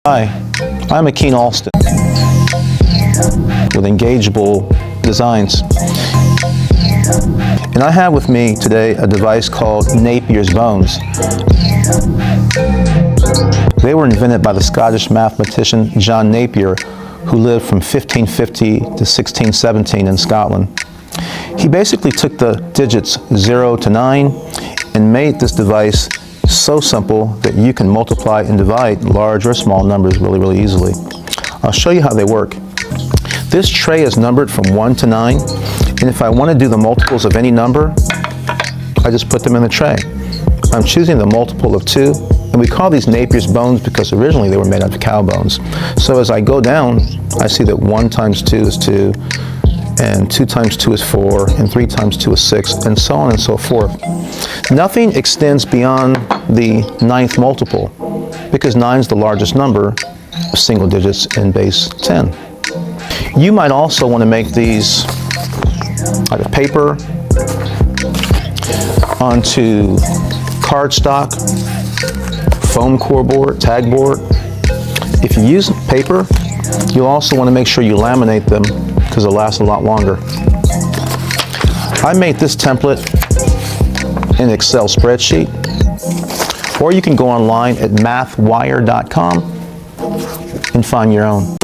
Hi, I'm Akeem Alston with Engageable Designs. And I have with me today a device called Napier's bones. They were invented by the Scottish mathematician John Napier, who lived from 1550 to 1617 in Scotland. He basically took the digits 0 to 9 and made this device so simple that you can multiply and divide large or small numbers really easily. I'll show you how they work. This tray is numbered from 1 to 9, and if I want to do the multiples of any number, I just put them in the tray. I'm choosing the multiple of 2, and we call these Napier's bones because originally they were made out of cow bones. So as I go down, I see that 1 times 2 is 2, and 2 times 2 is 4, and 3 times 2 is 6, and so on and so forth. Nothing extends beyond the 9th multiple, because 9 is the largest number of single digits in base 10. You might also want to make these out of paper, onto cardstock, foam core board, tag board. If you use paper, you'll also want to make sure you laminate them because they'll last a lot longer. I made this template in an Excel spreadsheet, or you can go online at mathwire.com and find your own.